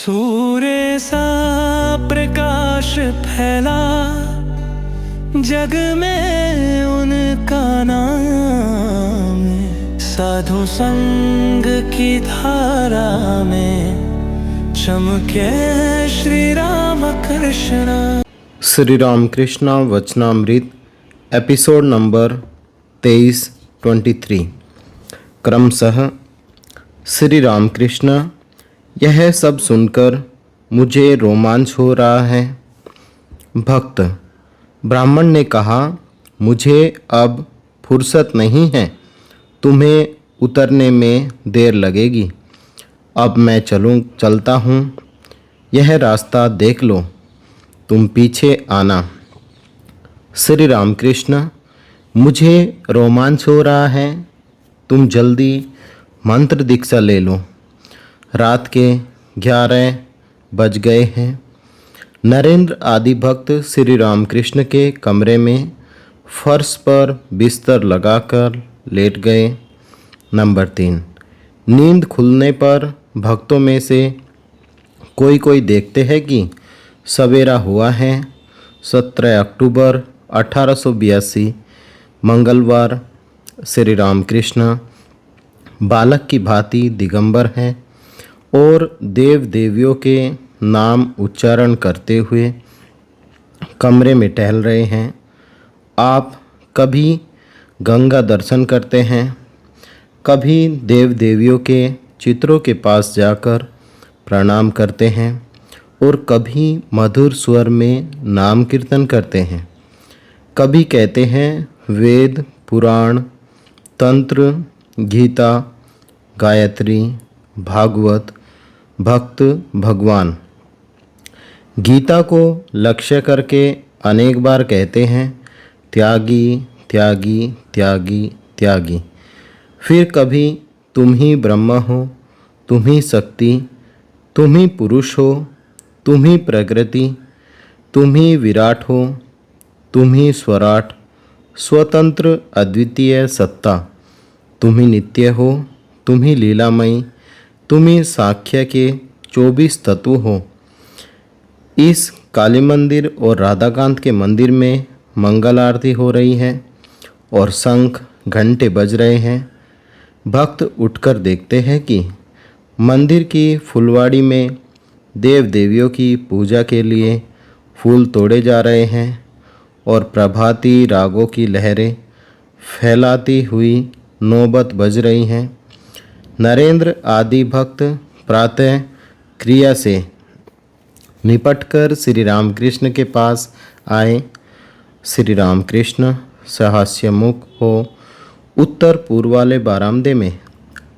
सूर्य सा प्रकाश फैला जग में उनका नाम, साधु संग की धारा में चमके श्री राम कृष्ण। श्री राम कृष्ण वचनामृत एपिसोड नंबर 23 क्रमशः। श्री राम कृष्ण, यह सब सुनकर मुझे रोमांच हो रहा है। भक्त ब्राह्मण ने कहा, मुझे अब फुर्सत नहीं है, तुम्हें उतरने में देर लगेगी। अब मैं चलता हूँ, यह रास्ता देख लो, तुम पीछे आना। श्री राम कृष्ण, मुझे रोमांच हो रहा है, तुम जल्दी मंत्र दीक्षा ले लो। रात के 11 बज गए हैं। नरेंद्र आदि भक्त श्री राम कृष्ण के कमरे में फर्श पर बिस्तर लगाकर लेट गए। नंबर 3, नींद खुलने पर भक्तों में से कोई देखते हैं कि सवेरा हुआ है। 17 अक्टूबर 1882 मंगलवार। श्री राम कृष्ण बालक की भांति दिगंबर हैं और देव देवियों के नाम उच्चारण करते हुए कमरे में टहल रहे हैं। आप कभी गंगा दर्शन करते हैं, कभी देव देवियों के चित्रों के पास जाकर प्रणाम करते हैं और कभी मधुर स्वर में नाम कीर्तन करते हैं। कभी कहते हैं वेद, पुराण, तंत्र, गीता, गायत्री, भागवत, भक्त, भगवान। गीता को लक्ष्य करके अनेक बार कहते हैं त्यागी त्यागी त्यागी त्यागी। फिर कभी तुम ही ब्रह्म हो, तुम ही शक्ति, तुम ही पुरुष हो, तुम ही प्रकृति, तुम ही विराट हो, तुम ही स्वराट, स्वतंत्र अद्वितीय सत्ता, तुम ही नित्य हो, तुम ही लीलामयी, तुम ही साख्य के 24 तत्व हो। इस काली मंदिर और राधाकांत के मंदिर में मंगल आरती हो रही है और शंख घंटे बज रहे हैं। भक्त उठकर देखते हैं कि मंदिर की फुलवाड़ी में देव देवियों की पूजा के लिए फूल तोड़े जा रहे हैं और प्रभाती रागों की लहरें फैलाती हुई नौबत बज रही हैं। नरेंद्र आदि भक्त प्रातः क्रिया से निपटकर श्री रामकृष्ण के पास आए। श्री रामकृष्ण सहस्य मुख हो उत्तर पूर्व वाले बारामदे में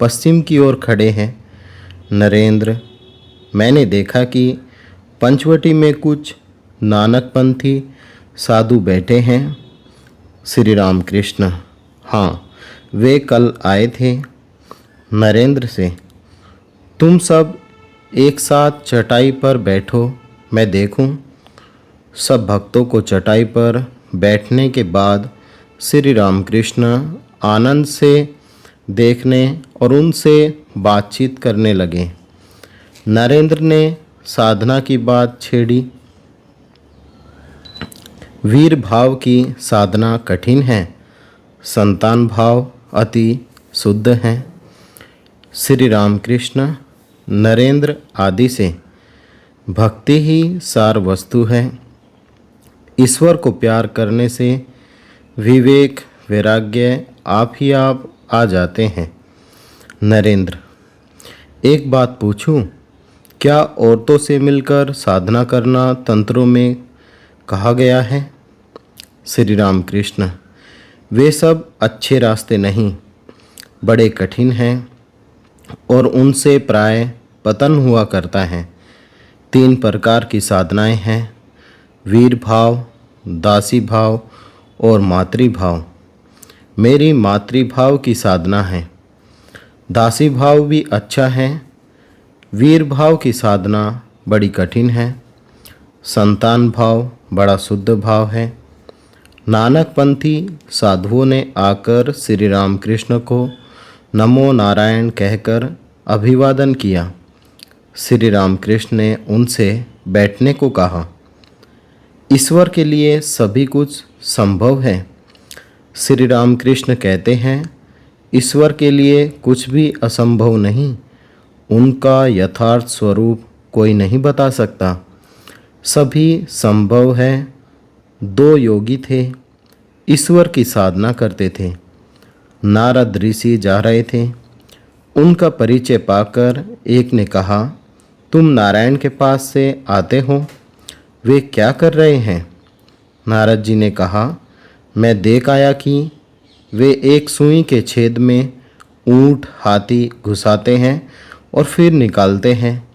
पश्चिम की ओर खड़े हैं। नरेंद्र, मैंने देखा कि पंचवटी में कुछ नानकपंथी साधु बैठे हैं। श्री रामकृष्ण, हाँ, वे कल आए थे। नरेंद्र से, तुम सब एक साथ चटाई पर बैठो, मैं देखूं। सब भक्तों को चटाई पर बैठने के बाद श्री रामकृष्ण आनंद से देखने और उनसे बातचीत करने लगे। नरेंद्र ने साधना की बात छेड़ी। वीर भाव की साधना कठिन है, संतान भाव अति शुद्ध है। श्री रामकृष्ण नरेंद्र आदि से, भक्ति ही सार वस्तु है। ईश्वर को प्यार करने से विवेक वैराग्य आप ही आप आ जाते हैं। नरेंद्र, एक बात पूछूं, क्या औरतों से मिलकर साधना करना तंत्रों में कहा गया है? श्री रामकृष्ण, वे सब अच्छे रास्ते नहीं, बड़े कठिन हैं और उनसे प्राय पतन हुआ करता है। 3 प्रकार की साधनाएं हैं, वीर भाव, दासी भाव और मातृभाव। मेरी मातृभाव की साधना है। दासी भाव भी अच्छा है, वीर भाव की साधना बड़ी कठिन है, संतान भाव बड़ा शुद्ध भाव है। नानकपंथी साधुओं ने आकर श्री रामकृष्ण को नमो नारायण कहकर अभिवादन किया। श्री रामकृष्ण ने उनसे बैठने को कहा। ईश्वर के लिए सभी कुछ संभव है। श्री रामकृष्ण कहते हैं, ईश्वर के लिए कुछ भी असंभव नहीं। उनका यथार्थ स्वरूप कोई नहीं बता सकता। सभी संभव है। दो योगी थे, ईश्वर की साधना करते थे। नारद ऋषि जा रहे थे। उनका परिचय पाकर एक ने कहा, तुम नारायण के पास से आते हो, वे क्या कर रहे हैं? नारद जी ने कहा, मैं देख आया कि वे एक सुई के छेद में ऊंट हाथी घुसाते हैं और फिर निकालते हैं।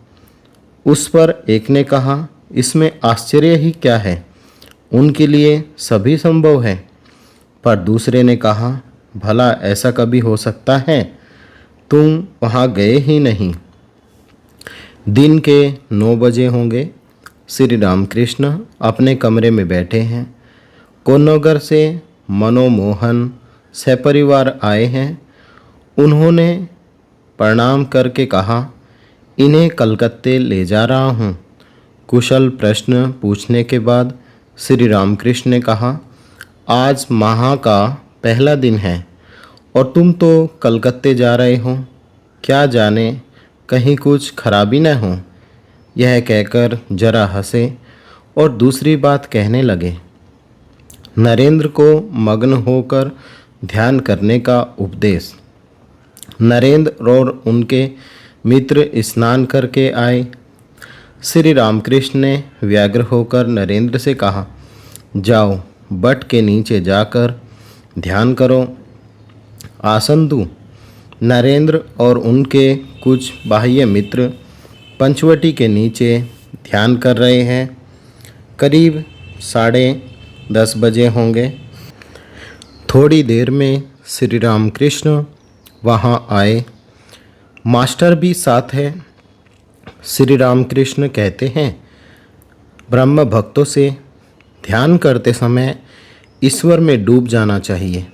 उस पर एक ने कहा, इसमें आश्चर्य ही क्या है, उनके लिए सभी संभव है। पर दूसरे ने कहा, भला ऐसा कभी हो सकता है? तुम वहाँ गए ही नहीं। दिन के 9 बजे होंगे। श्री रामकृष्ण अपने कमरे में बैठे हैं। कोन्नगर से मनोमोहन सपरिवार आए हैं। उन्होंने प्रणाम करके कहा, इन्हें कलकत्ते ले जा रहा हूँ। कुशल प्रश्न पूछने के बाद श्री रामकृष्ण ने कहा, आज माह का पहला दिन है और तुम तो कलकत्ते जा रहे हो, क्या जाने कहीं कुछ खराबी न हो। यह कहकर जरा हंसे और दूसरी बात कहने लगे। नरेंद्र को मग्न होकर ध्यान करने का उपदेश। नरेंद्र और उनके मित्र स्नान करके आए। श्री रामकृष्ण ने व्यग्र होकर नरेंद्र से कहा, जाओ बट के नीचे जाकर ध्यान करो, आसन दो। नरेंद्र और उनके कुछ बाह्य मित्र पंचवटी के नीचे ध्यान कर रहे हैं। करीब 10:30 बजे होंगे। थोड़ी देर में श्री रामकृष्ण वहाँ आए। मास्टर भी साथ है। श्री रामकृष्ण कहते हैं, ब्रह्म भक्तों से ध्यान करते समय ईश्वर में डूब जाना चाहिए।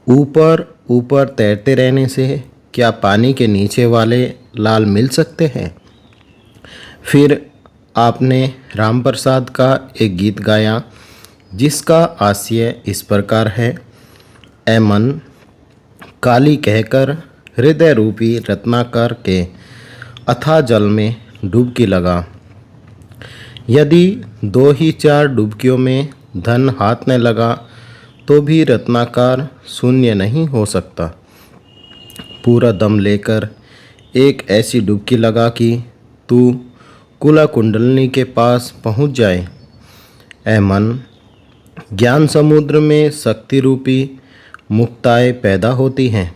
ऊपर ऊपर तैरते रहने से क्या पानी के नीचे वाले लाल मिल सकते हैं? फिर आपने राम प्रसाद का एक गीत गाया जिसका आशय इस प्रकार है, ऐ मन काली कहकर हृदय रूपी रत्नाकर के अथाह जल में डुबकी लगा। यदि 2 ही 4 डुबकियों में धन हाथ न लगा तो भी रत्नाकर शून्य नहीं हो सकता। पूरा दम लेकर एक ऐसी डुबकी लगा कि तू कुला कुंडलनी के पास पहुंच जाए। ऐ मन, ज्ञान समुद्र में शक्ति रूपी मुक्ताएं पैदा होती हैं।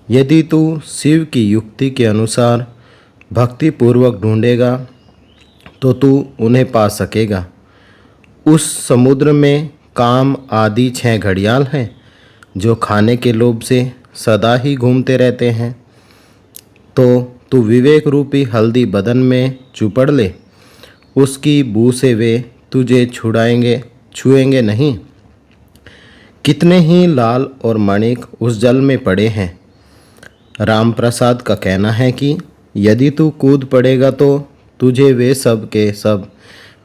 यदि तू शिव की युक्ति के अनुसार भक्तिपूर्वक ढूंढेगा तो तू उन्हें पा सकेगा। उस समुद्र में काम आदि 6 घड़ियाल हैं जो खाने के लोभ से सदा ही घूमते रहते हैं। तो तू विवेक रूपी हल्दी बदन में चुपड़ ले, उसकी बू से वे तुझे छुएंगे नहीं। कितने ही लाल और मणिक उस जल में पड़े हैं। राम प्रसाद का कहना है कि यदि तू कूद पड़ेगा तो तुझे वे सब के सब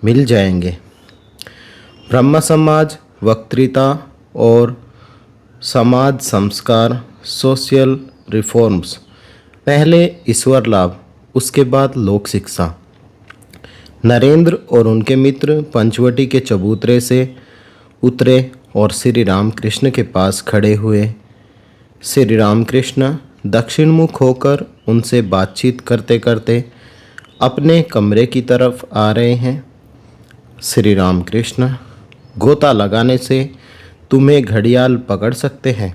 मिल जाएंगे। ब्रह्म समाज, वक्तृता और समाज संस्कार, सोशल रिफॉर्म्स, पहले ईश्वर लाभ, उसके बाद लोक शिक्षा। नरेंद्र और उनके मित्र पंचवटी के चबूतरे से उतरे और श्री रामकृष्ण के पास खड़े हुए। श्री रामकृष्ण दक्षिण मुख होकर उनसे बातचीत करते करते अपने कमरे की तरफ आ रहे हैं। श्री रामकृष्ण, गोता लगाने से तुम्हें घड़ियाल पकड़ सकते हैं,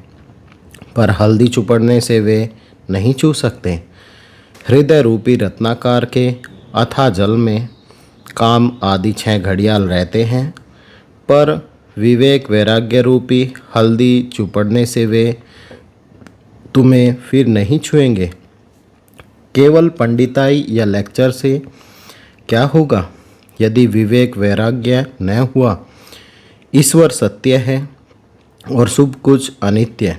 पर हल्दी चुपड़ने से वे नहीं छू सकते। हृदय रूपी रत्नाकार के अथाह जल में काम आदि 6 घड़ियाल रहते हैं, पर विवेक वैराग्य रूपी हल्दी चुपड़ने से वे तुम्हें फिर नहीं छुएंगे। केवल पंडिताई या लेक्चर से क्या होगा यदि विवेक वैराग्य न हुआ। ईश्वर सत्य है और सब कुछ अनित्य,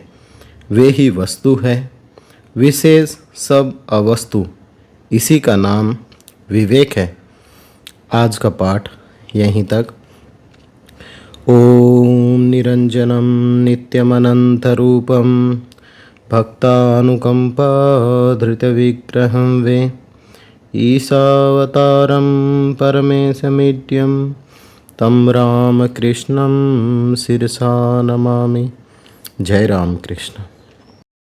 वे ही वस्तु है, विशेष सब अवस्तु। इसी का नाम विवेक है। आज का पाठ यहीं तक। ओम निरंजनम नित्यमनंतरूपम भक्तानुकंपा धृतविग्रहं वे ईशावतारं परमेशमीड्यं तं रामकृष्णं शिरसा नमामि। जय राम कृष्ण।